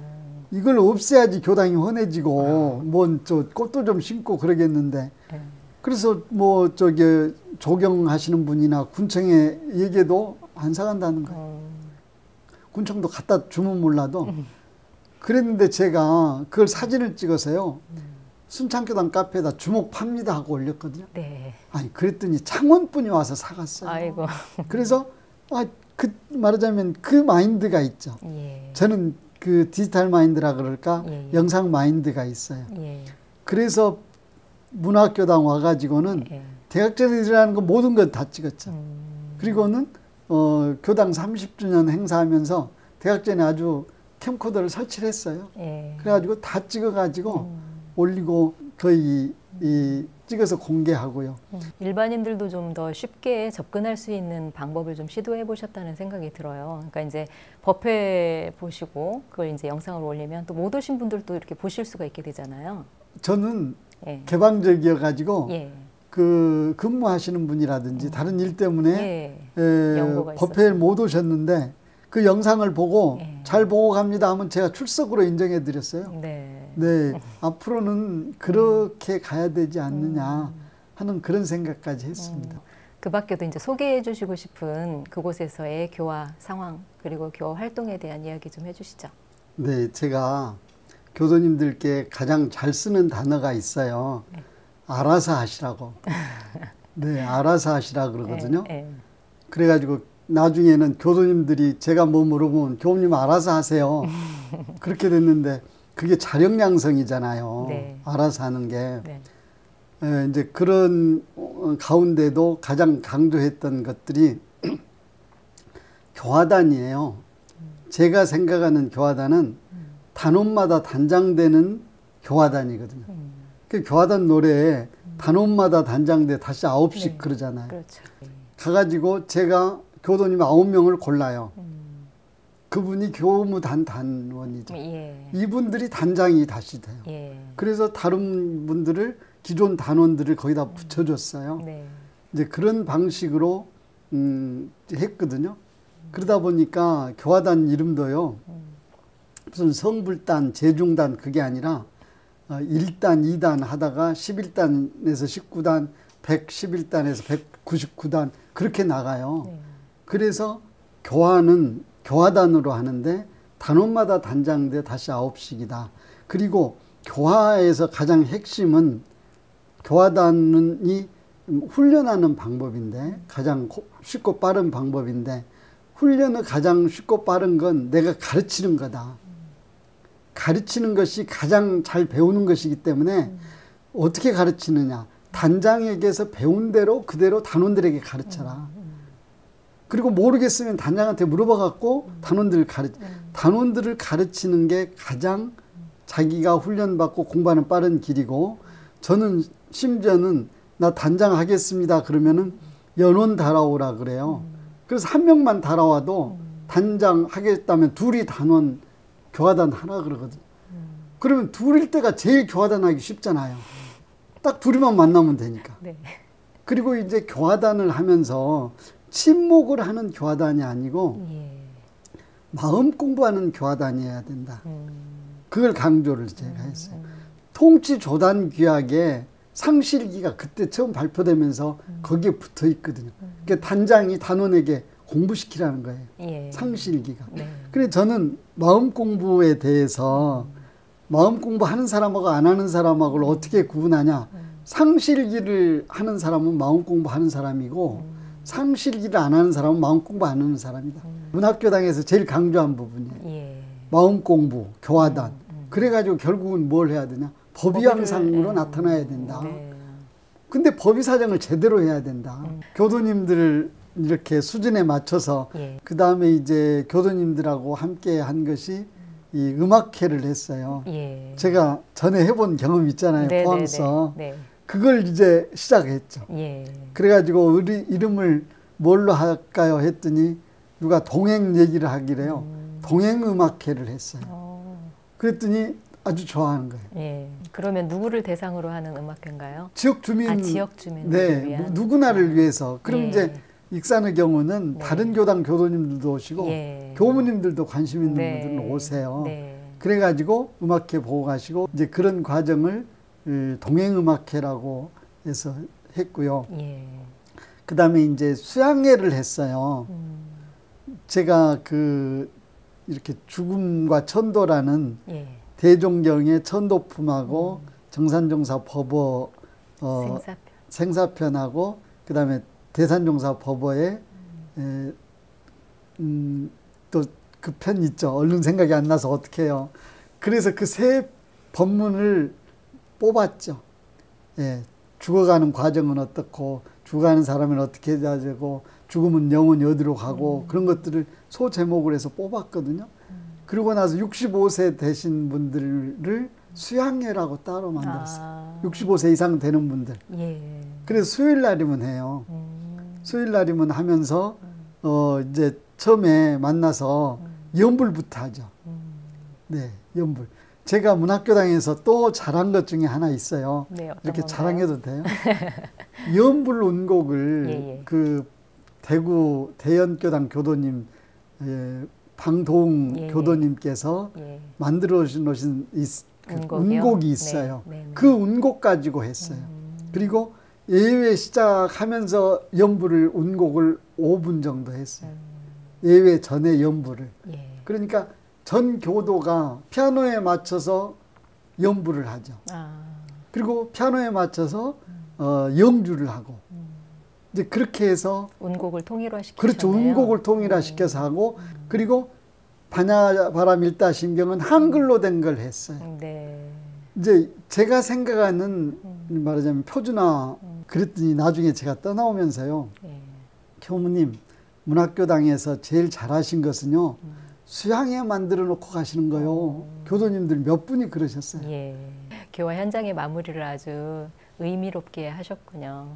이걸 없애야지 교당이 헌해지고 뭐 저 꽃도 좀 심고 그러겠는데 그래서 뭐 저기 조경하시는 분이나 군청에 얘기해도 안 사간다는 거예요. 군청도 갖다 주면 몰라도 그랬는데 제가 그걸 사진을 찍어서요. 순창교당 카페에다 주목 팝니다 하고 올렸거든요. 아니 그랬더니 창원분이 와서 사갔어요. 아이고. 그래서 그 말하자면 그 마인드가 있죠. 저는 그 디지털 마인드라 그럴까 영상 마인드가 있어요. 그래서 문화교당 와가지고는 대학전이라는 거 모든 건 다 찍었죠. 그리고는 교당 30주년 행사하면서 대학전에 아주 캠코더를 설치를 했어요. 그래가지고 다 찍어가지고 올리고 거의 찍어서 공개하고요. 일반인들도 좀 더 쉽게 접근할 수 있는 방법을 좀 시도해 보셨다는 생각이 들어요. 그러니까 이제 법회 보시고 그걸 이제 영상으로 올리면 또 못 오신 분들도 이렇게 보실 수가 있게 되잖아요. 저는 개방적이어가지고 그 근무하시는 분이라든지 다른 일 때문에 법회에 못 오셨는데 그 영상을 보고 잘 보고 갑니다 하면 제가 출석으로 인정해 드렸어요. 네, 앞으로는 그렇게 가야 되지 않느냐 하는 그런 생각까지 했습니다. 그 밖에도 이제 소개해 주시고 싶은 그곳에서의 교화 상황 그리고 교화 활동에 대한 이야기 좀 해주시죠. 네, 제가 교도님들께 가장 잘 쓰는 단어가 있어요. 알아서 하시라고. 네, 알아서 하시라 그러거든요. 그래가지고 나중에는 교도님들이 제가 뭐 물어보면 교우님 알아서 하세요. 그렇게 됐는데 그게 자력양성이잖아요. 알아서 하는 게. 이제 그런 가운데도 가장 강조했던 것들이 교화단이에요. 제가 생각하는 교화단은 단원마다 단장되는 교화단이거든요. 그 교화단 노래에 단원마다 단장돼 다시 9씩 그러잖아요. 그렇죠. 가가지고 제가 교도님 9명을 골라요. 그분이 교무단 단원이죠. 이분들이 단장이 다시 돼요. 그래서 다른 분들을 기존 단원들을 거기다 붙여줬어요. 이제 그런 방식으로 했거든요. 그러다 보니까 교화단 이름도요. 무슨 성불단, 재중단 그게 아니라 1단, 2단 하다가 11단에서 19단, 111단에서 199단 그렇게 나가요. 그래서 교화는 교화단으로 하는데 단원마다 단장돼 다시 9씩이다. 그리고 교화에서 가장 핵심은 교화단이 훈련하는 방법인데 가장 쉽고 빠른 방법인데 훈련의 가장 쉽고 빠른 건 내가 가르치는 거다. 가르치는 것이 가장 잘 배우는 것이기 때문에 어떻게 가르치느냐. 단장에게서 배운 대로 그대로 단원들에게 가르쳐라. 그리고 모르겠으면 단장한테 물어봐 갖고 단원들을 가르치는 게 가장 자기가 훈련받고 공부하는 빠른 길이고 저는 심지어는 나 단장 하겠습니다 그러면은 연원 달아오라 그래요. 그래서 한 명만 달아와도 단장 하겠다면 둘이 단원 교화단 하라 그러거든요. 그러면 둘일 때가 제일 교화단 하기 쉽잖아요. 딱 둘이만 만나면 되니까. 네. 그리고 이제 교화단을 하면서 친목을 하는 교화단이 아니고 마음 공부하는 교화단이어야 된다. 그걸 강조를 제가 했어요. 통치조단 규약에 상실기가 그때 처음 발표되면서 거기에 붙어 있거든요. 그러니까 단장이 단원에게 공부시키라는 거예요. 예. 상실기가. 네. 그래서 저는 마음 공부에 대해서 마음 공부하는 사람하고 안 하는 사람하고 어떻게 구분하냐. 상실기를 하는 사람은 마음 공부하는 사람이고 상실기를 안 하는 사람은 마음 공부 안 하는 사람이다. 문학교당에서 제일 강조한 부분이에요. 예. 마음 공부, 교화단. 그래가지고 결국은 뭘 해야 되냐. 법의양상으로 나타나야 된다. 네. 근데 법의사정을 제대로 해야 된다. 교도님들 이렇게 수준에 맞춰서 그 다음에 이제 교도님들하고 함께 한 것이 이 음악회를 했어요. 예. 제가 전에 해본 경험 있잖아요. 네, 포항서. 네, 네. 그걸 이제 시작했죠. 예. 그래가지고 우리 이름을 뭘로 할까요 했더니 누가 동행 얘기를 하기래요. 동행음악회를 했어요. 그랬더니 아주 좋아하는 거예요. 예. 그러면 누구를 대상으로 하는 음악회인가요? 지역 주민. 지역 주민들을 네, 위한. 누구나를 위해서. 그럼 예. 이제 익산의 경우는 다른 교당 교도님들도 오시고 교무님들도 관심 있는 분들은 오세요. 그래가지고 음악회 보고 가시고 이제 그런 과정을 동행음악회라고 해서 했고요. 그 다음에 이제 수양회를 했어요. 제가 이렇게 죽음과 천도라는 대종경의 천도품하고 정산종사 법어 생사편하고 그 다음에 대산종사 법어에 또 그 편 있죠. 얼른 생각이 안 나서 어떻게 해요. 그래서 그 세 법문을 뽑았죠. 예, 죽어가는 과정은 어떻고 죽어가는 사람은 어떻게 해야 되고 죽으면 영혼이 어디로 가고 그런 것들을 소제목을 해서 뽑았거든요. 그리고 나서 65세 되신 분들을 수양회라고 따로 만들었어요. 65세 이상 되는 분들. 그래서 수요일 날이면 해요. 수요일 날이면 하면서 이제 처음에 만나서 연불부터 하죠. 네, 연불. 제가 문학교당에서 또 잘한 것 중에 하나 있어요. 네, 이렇게 건가요? 자랑해도 돼요? 연불 운곡을 그 대구 대연교당 교도님 방동 교도님께서 만들어 놓으신 운곡이 있어요. 그 운곡 가지고 했어요. 그리고 예외 시작하면서 연불을 운곡을 5분 정도 했어요. 예외 전에 연불을. 그러니까 전 교도가 피아노에 맞춰서 연불을 하죠. 그리고 피아노에 맞춰서 영주를 하고 이제 그렇게 해서 운곡을 통일화시키셨네요. 그렇죠. 운곡을 통일화시켜서 하고 그리고 반야바람 일다심경은 한글로 된 걸 했어요. 이제 제가 생각하는 말하자면 표준화 그랬더니 나중에 제가 떠나오면서요. 교무님 문학교당에서 제일 잘하신 것은요. 수양회 만들어 놓고 가시는 거요. 교도님들 몇 분이 그러셨어요. 교화 현장의 마무리를 아주 의미롭게 하셨군요.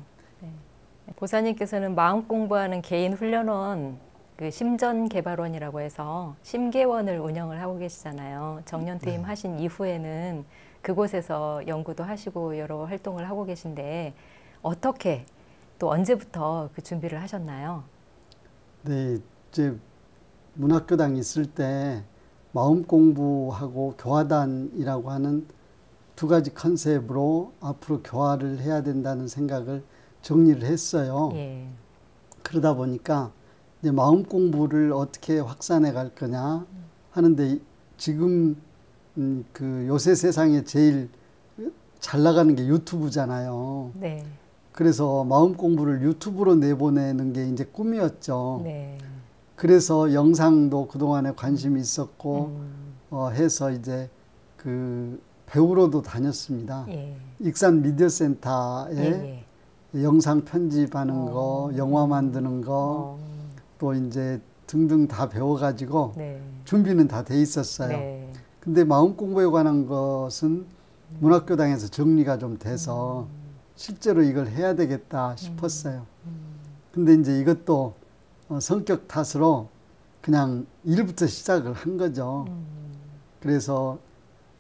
보사님께서는 마음 공부하는 개인 훈련원 그 심전개발원이라고 해서 심개원을 운영을 하고 계시잖아요. 정년퇴임 하신 이후에는 그곳에서 연구도 하시고 여러 활동을 하고 계신데 어떻게 또 언제부터 그 준비를 하셨나요? 네, 이제 문학교당 있을 때 마음 공부하고 교화단이라고 하는 두 가지 컨셉으로 앞으로 교화를 해야 된다는 생각을 정리를 했어요. 그러다 보니까 이제 마음 공부를 어떻게 확산해 갈 거냐 하는데 지금 그 요새 세상에 제일 잘 나가는 게 유튜브잖아요. 네. 그래서 마음 공부를 유튜브로 내보내는 게 이제 꿈이었죠. 네. 그래서 영상도 그동안에 관심이 있었고, 해서 이제 그 배우러도 다녔습니다. 예. 익산 미디어 센터에 예, 예. 영상 편집하는 거, 영화 만드는 거, 또 이제 등등 다 배워가지고 네. 준비는 다 돼 있었어요. 네. 근데 마음 공부에 관한 것은 문학교당에서 정리가 좀 돼서 실제로 이걸 해야 되겠다 싶었어요. 근데 이제 이것도 성격 탓으로 그냥 일부터 시작을 한 거죠. 그래서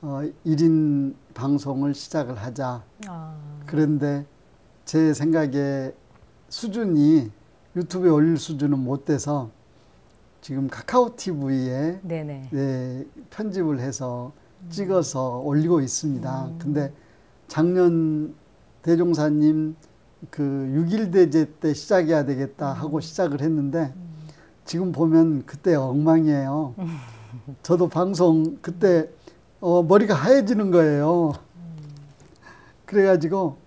1인 방송을 시작을 하자. 그런데 제 생각에 수준이 유튜브에 올릴 수준은 못 돼서 지금 카카오 TV에 네, 편집을 해서 찍어서 올리고 있습니다. 근데 작년 대종사님 그 6.1 대제 때 시작해야 되겠다 하고 시작을 했는데 지금 보면 그때 엉망이에요. 저도 방송 그때 머리가 하얘지는 거예요. 그래가지고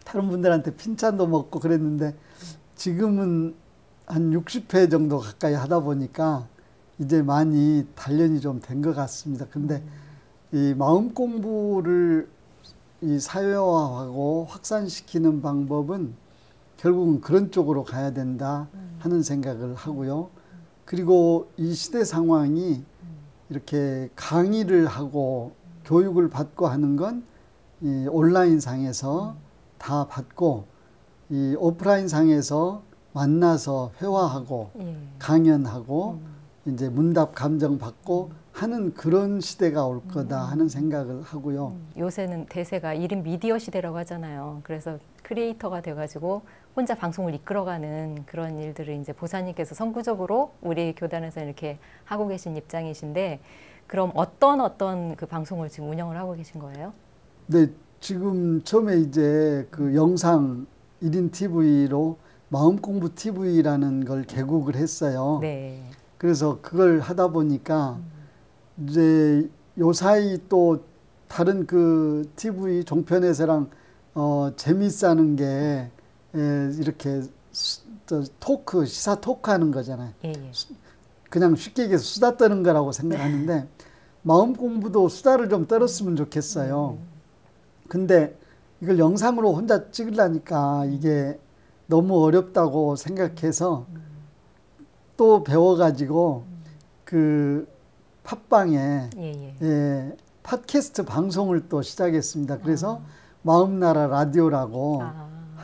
다른 분들한테 핀찬도 먹고 그랬는데 지금은 한 60회 정도 가까이 하다 보니까 이제 많이 단련이 좀 된 것 같습니다. 근데 이 마음 공부를 이 사회화하고 확산시키는 방법은 결국은 그런 쪽으로 가야 된다 하는 생각을 하고요. 그리고 이 시대 상황이 이렇게 강의를 하고 교육을 받고 하는 건 이 온라인 상에서 다 받고 이 오프라인 상에서 만나서 회화하고 강연하고 이제 문답 감정 받고 하는 그런 시대가 올 거다 하는 생각을 하고요. 요새는 대세가 1인 미디어 시대라고 하잖아요. 그래서 크리에이터가 돼가지고 혼자 방송을 이끌어가는 그런 일들을 이제 보사님께서 선구적으로 우리 교단에서 이렇게 하고 계신 입장이신데, 그럼 어떤 그 방송을 지금 운영을 하고 계신 거예요? 네, 지금 처음에 이제 그 영상 1인 TV로 마음공부 TV라는 걸 개국을 했어요. 네. 그래서 그걸 하다 보니까 이제 요 사이 또 다른 그 TV 종편에서랑 재밌사는 게 이렇게 토크, 시사 토크 하는 거잖아요. 예, 예. 그냥 쉽게 얘기해서 수다 떠는 거라고 생각하는데 마음 공부도 수다를 좀 떨었으면 좋겠어요. 근데 이걸 영상으로 혼자 찍으려니까 이게 너무 어렵다고 생각해서 또 배워가지고 그 팟빵에 예, 팟캐스트 방송을 또 시작했습니다. 그래서 마음나라 라디오라고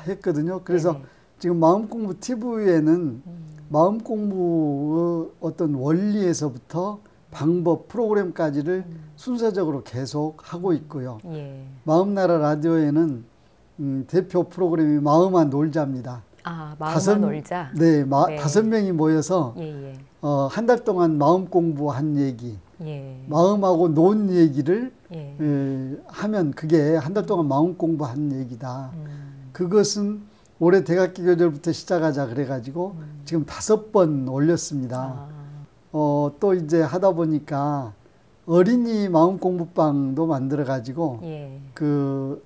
했거든요. 그래서 지금 마음공부 TV에는 마음공부의 어떤 원리에서부터 방법, 프로그램까지를 순서적으로 계속 하고 있고요. 마음나라 라디오에는 대표 프로그램이 마음아 놀자입니다. 마음아 놀자? 네, 5명이 모여서 한 달 동안 마음 공부한 얘기, 마음하고 논 얘기를 하면 그게 한 달 동안 마음 공부한 얘기다. 그것은 올해 대학기 교절부터 시작하자 그래가지고 지금 5번 올렸습니다. 또 이제 하다 보니까 어린이 마음 공부방도 만들어가지고 그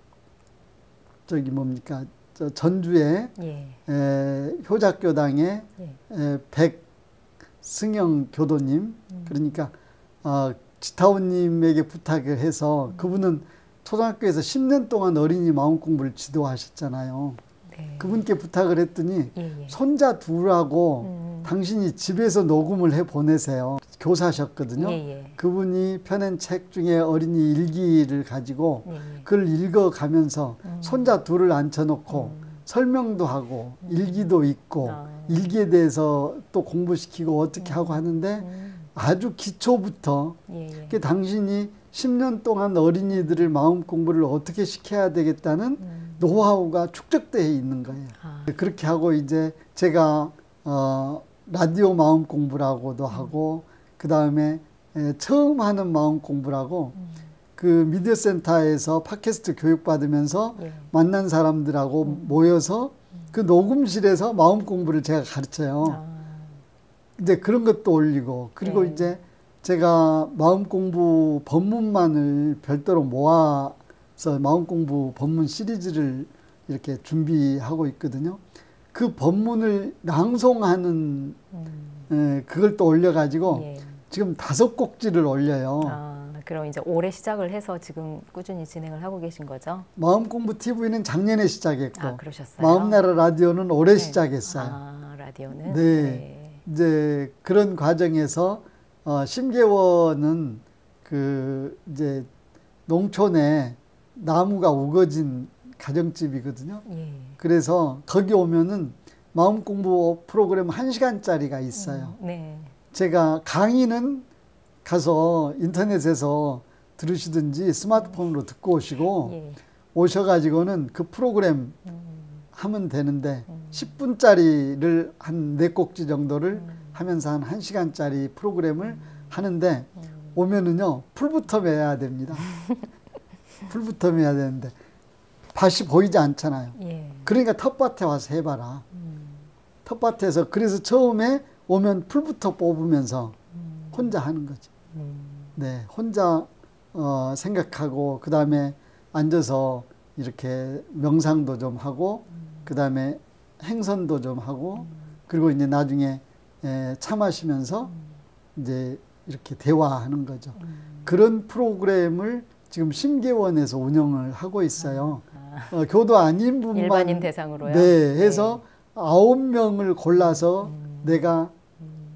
저기 뭡니까 전주에 효작교당의 백승영 교도님 그러니까 지타오님에게 부탁을 해서 그분은 초등학교에서 10년 동안 어린이 마음 공부를 지도하셨잖아요. 그분께 부탁을 했더니 손자 둘하고 당신이 집에서 녹음을 해 보내세요. 교사셨거든요. 그분이 펴낸 책 중에 어린이 일기를 가지고 그걸 읽어가면서 손자 둘을 앉혀놓고 설명도 하고 일기도 읽고 일기에 대해서 또 공부시키고 어떻게 하고 하는데 아주 기초부터 당신이 10년 동안 어린이들을 마음 공부를 어떻게 시켜야 되겠다는 노하우가 축적되어 있는 거예요. 그렇게 하고 이제 제가 라디오 마음 공부라고도 하고 그 다음에 처음 하는 마음 공부라고 그 미디어 센터에서 팟캐스트 교육받으면서 만난 사람들하고 모여서 그 녹음실에서 마음 공부를 제가 가르쳐요. 이제 그런 것도 올리고 그리고 이제 제가 마음공부 법문만을 별도로 모아서 마음공부 법문 시리즈를 이렇게 준비하고 있거든요. 그 법문을 낭송하는 그걸 또 올려가지고 예. 지금 5곡지를 올려요. 아, 그럼 이제 올해 시작을 해서 지금 꾸준히 진행을 하고 계신 거죠? 마음공부 TV는 작년에 시작했고 아, 그러셨어요? 마음나라 라디오는 올해 네. 시작했어요. 아, 라디오는? 네. 네. 이제 그런 과정에서 심계원은 그 이제 농촌에 나무가 우거진 가정집이거든요. 예. 그래서 거기 오면은 마음 공부 프로그램 1시간짜리가 있어요. 네. 제가 강의는 가서 인터넷에서 들으시든지 스마트폰으로 듣고 오시고 예. 오셔가지고는 그 프로그램 하면 되는데 10분짜리를 한 4곡지 정도를 하면서 한 1시간짜리 프로그램을 하는데 오면은요 풀부터 매야 됩니다. 풀부터 매야 되는데 밭이 보이지 않잖아요. 예. 그러니까 텃밭에 와서 해봐라. 텃밭에서 그래서 처음에 오면 풀부터 뽑으면서 혼자 하는 거죠. 네, 혼자 생각하고 그 다음에 앉아서 이렇게 명상도 좀 하고 그 다음에 행선도 좀 하고 그리고 이제 나중에 차 마시면서 이제 이렇게 대화하는 거죠. 그런 프로그램을 지금 심계원에서 운영을 하고 있어요. 교도 아닌 분만 일반인 대상으로요? 네, 해서 네. 9명을 골라서 내가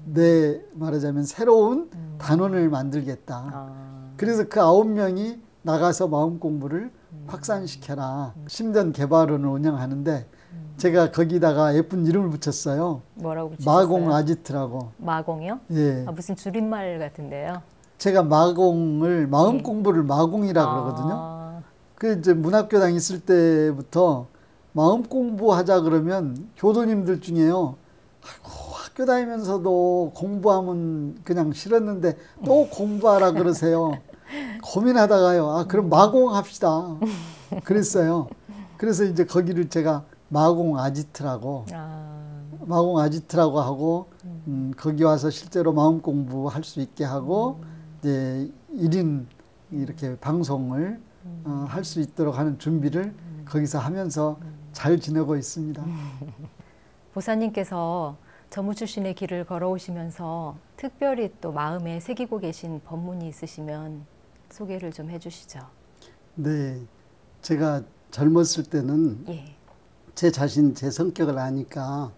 내 말하자면 새로운 단원을 만들겠다. 그래서 그 9명이 나가서 마음 공부를 확산시켜라. 심전 개발원을 운영하는데 제가 거기다가 예쁜 이름을 붙였어요. 뭐라고 붙이셨어요? 마공 아지트라고. 마공이요? 예. 아, 무슨 줄임말 같은데요? 제가 마공을 마음 네. 공부를 마공이라 그러거든요. 그 이제 문학교당 있을 때부터 마음 공부하자 그러면 교도님들 중에요. 아이고, 학교 다니면서도 공부하면 그냥 싫었는데 또 공부하라 그러세요. 고민하다가요. 아, 그럼 마공합시다. 그랬어요. 그래서 이제 거기를 제가 마공 아지트라고 마공 아지트라고 하고 거기 와서 실제로 마음 공부할 수 있게 하고 이제 1인 이렇게 방송을 할 수 있도록 하는 준비를 거기서 하면서 잘 지내고 있습니다. 보사님께서 전무 출신의 길을 걸어오시면서 특별히 또 마음에 새기고 계신 법문이 있으시면 소개를 좀 해주시죠. 네, 제가 젊었을 때는 예. 제 자신, 제 성격을 아니까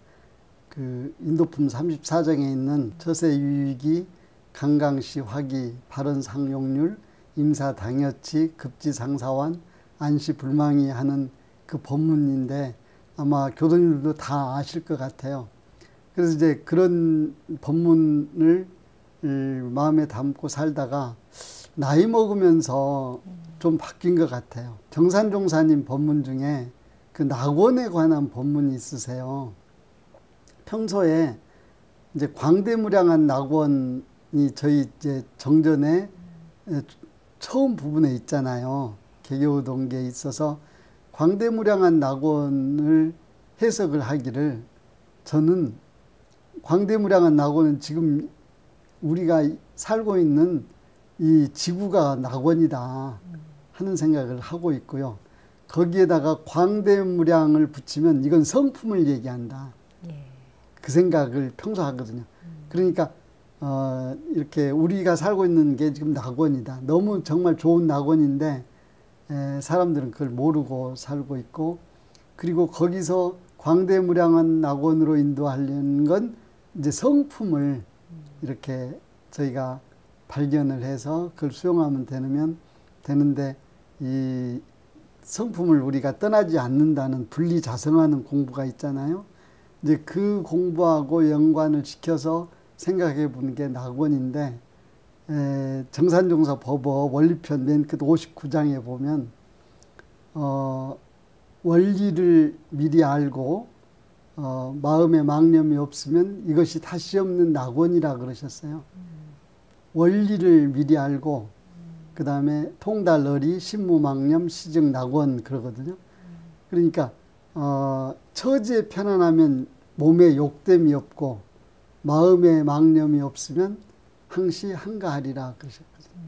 그 인도품 34장에 있는 처세유익이, 강강시, 화기, 발언상용률, 임사당여치, 급지상사완, 안시불망이 하는 그 법문인데 아마 교도님들도 다 아실 것 같아요. 그래서 이제 그런 법문을 마음에 담고 살다가 나이 먹으면서 좀 바뀐 것 같아요. 정산종사님 법문 중에 그 낙원에 관한 법문이 있으세요. 평소에 이제 광대무량한 낙원이 저희 이제 정전에 처음 부분에 있잖아요. 개교동계에 있어서 광대무량한 낙원을 해석을 하기를 저는 광대무량한 낙원은 지금 우리가 살고 있는 이 지구가 낙원이다 하는 생각을 하고 있고요. 거기에다가 광대무량을 붙이면 이건 성품을 얘기한다. 예. 그 생각을 평소 하거든요. 그러니까 이렇게 우리가 살고 있는 게 지금 낙원이다. 너무 정말 좋은 낙원인데 사람들은 그걸 모르고 살고 있고 그리고 거기서 광대무량한 낙원으로 인도하려는 건 이제 성품을 이렇게 저희가 발견을 해서 그걸 수용하면 되는데 이 성품을 우리가 떠나지 않는다는 분리자성하는 공부가 있잖아요. 이제 그 공부하고 연관을 시켜서 생각해 보는 게 낙원인데 정산종사 법어 원리편 맨 끝 59장에 보면 원리를 미리 알고 마음에 망념이 없으면 이것이 다시 없는 낙원이라 그러셨어요. 원리를 미리 알고 그 다음에 통달어리 신무망념 시증낙원 그러거든요. 그러니까 처지에 편안하면 몸에 욕됨이 없고 마음에 망념이 없으면 항시 한가하리라 그러셨거든요.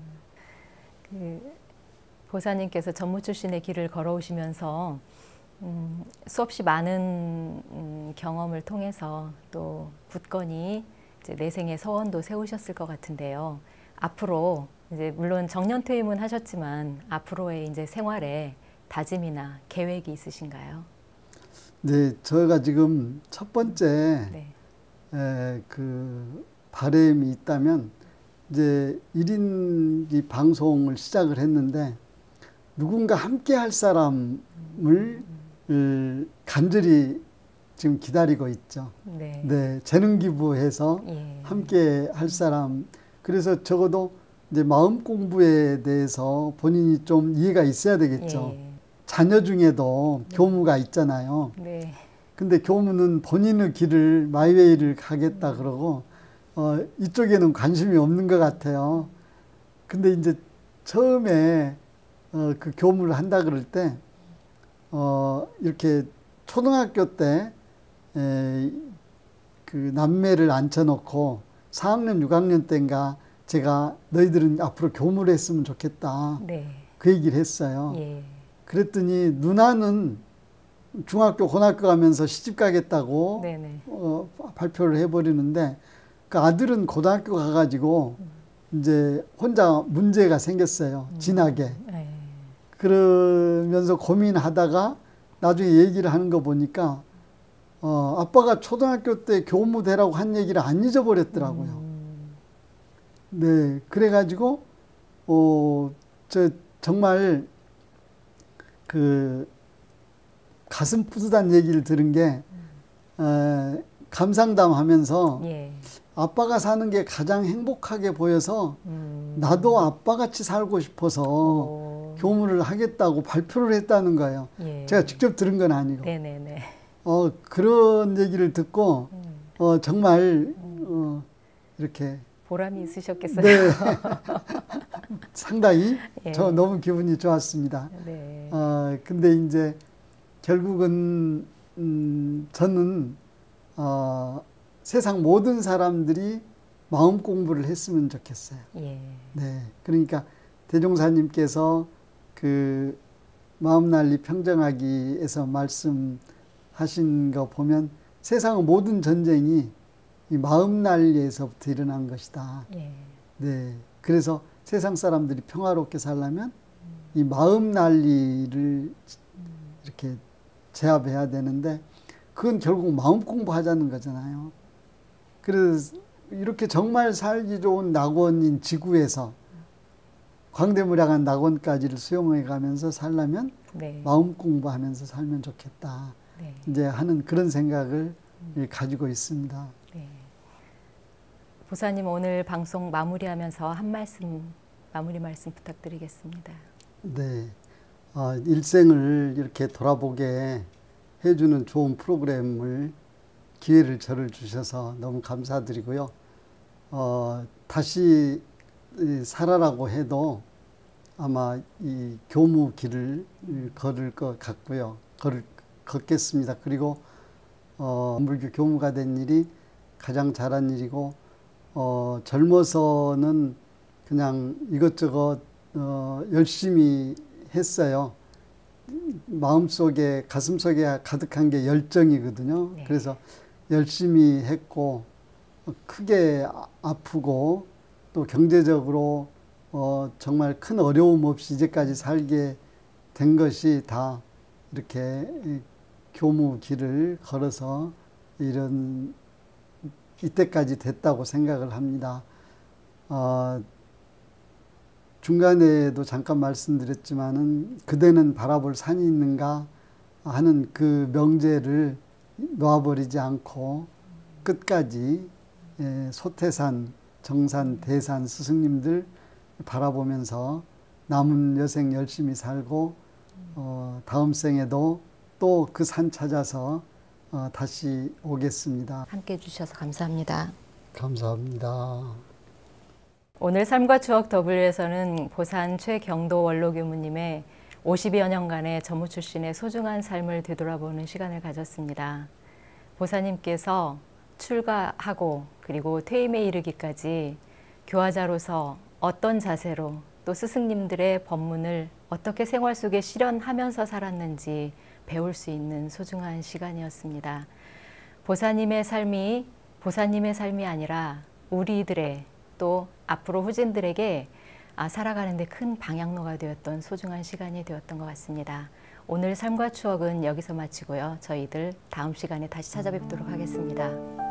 보사님께서 전무 출신의 길을 걸어오시면서 수없이 많은 경험을 통해서 또 굳건히 이제 내생의 서원도 세우셨을 것 같은데요. 앞으로 이제 물론 정년 퇴임은 하셨지만 앞으로의 이제 생활에 다짐이나 계획이 있으신가요? 네, 저희가 지금 첫 번째 네. 그 바람이 있다면 이제 1인 이 방송을 시작을 했는데 누군가 함께 할 사람을 간절히 지금 기다리고 있죠. 네. 네, 재능 기부해서 예. 함께 할 사람. 그래서 적어도 이제 마음 공부에 대해서 본인이 좀 이해가 있어야 되겠죠. 예. 자녀 중에도 교무가 있잖아요. 네. 근데 교무는 본인의 길을 마이웨이를 가겠다 그러고 이쪽에는 관심이 없는 것 같아요. 근데 이제 처음에 그 교무를 한다 그럴 때 이렇게 초등학교 때 그 남매를 앉혀놓고 4학년, 6학년 때인가 제가 너희들은 앞으로 교무를 했으면 좋겠다. 네. 그 얘기를 했어요. 예. 그랬더니 누나는 중학교, 고등학교 가면서 시집 가겠다고 발표를 해버리는데 그 아들은 고등학교 가가지고 이제 혼자 문제가 생겼어요. 진학에. 그러면서 고민하다가 나중에 얘기를 하는 거 보니까 아빠가 초등학교 때 교무대라고 한 얘기를 안 잊어버렸더라고요. 네, 그래가지고 저 정말 그 가슴 뿌듯한 얘기를 들은 게 감상담 하면서 예. 아빠가 사는 게 가장 행복하게 보여서 나도 아빠같이 살고 싶어서 교무를 하겠다고 발표를 했다는 거예요. 예. 제가 직접 들은 건 아니고. 네네네. 그런 얘기를 듣고 정말 이렇게 보람이 있으셨겠어요. 네. 상당히 예. 저 너무 기분이 좋았습니다. 네. 근데 이제 결국은 저는 세상 모든 사람들이 마음 공부를 했으면 좋겠어요. 예. 네. 그러니까 대종사님께서 그 마음난리 평정하기에서 말씀하신 거 보면 세상의 모든 전쟁이 이 마음난리에서부터 일어난 것이다. 예. 네. 그래서 세상 사람들이 평화롭게 살려면 이 마음난리를 이렇게 제압해야 되는데 그건 결국 마음 공부하자는 거잖아요. 그래서 이렇게 정말 살기 좋은 낙원인 지구에서 광대무량한 낙원까지를 수용해 가면서 살려면 네. 마음 공부하면서 살면 좋겠다. 네. 이제 하는 그런 생각을 가지고 있습니다. 네. 보사님 오늘 방송 마무리하면서 한 말씀, 마무리 말씀 부탁드리겠습니다. 네. 일생을 이렇게 돌아보게 해주는 좋은 프로그램을 기회를 저를 주셔서 너무 감사드리고요. 다시 살아라고 해도 아마 이 교무 길을 걸을 것 같고요. 걷겠습니다. 그리고 불교 교무가 된 일이 가장 잘한 일이고 젊어서는 그냥 이것저것 열심히 했어요. 마음속에 가슴속에 가득한 게 열정이거든요. 네. 그래서 열심히 했고 크게 아프고 또 경제적으로 정말 큰 어려움 없이 이제까지 살게 된 것이 다 이렇게 교무 길을 걸어서 이런 이때까지 됐다고 생각을 합니다. 중간에도 잠깐 말씀드렸지만은 그대는 바라볼 산이 있는가 하는 그 명제를 놓아버리지 않고 끝까지 소태산, 정산, 대산 스승님들 바라보면서 남은 여생 열심히 살고 다음 생에도 또 그 산 찾아서 다시 오겠습니다. 함께 해주셔서 감사합니다. 감사합니다. 오늘 삶과 추억 W에서는 보산 최경도 원로교무님의 50여 년간의 전무 출신의 소중한 삶을 되돌아보는 시간을 가졌습니다. 보사님께서 출가하고 그리고 퇴임에 이르기까지 교화자로서 어떤 자세로 또 스승님들의 법문을 어떻게 생활 속에 실현하면서 살았는지 배울 수 있는 소중한 시간이었습니다. 보사님의 삶이 아니라 우리들의 또 앞으로 후진들에게 살아가는 데 큰 방향로가 되었던 소중한 시간이 되었던 것 같습니다. 오늘 삶과 추억은 여기서 마치고요. 저희들 다음 시간에 다시 찾아뵙도록 하겠습니다.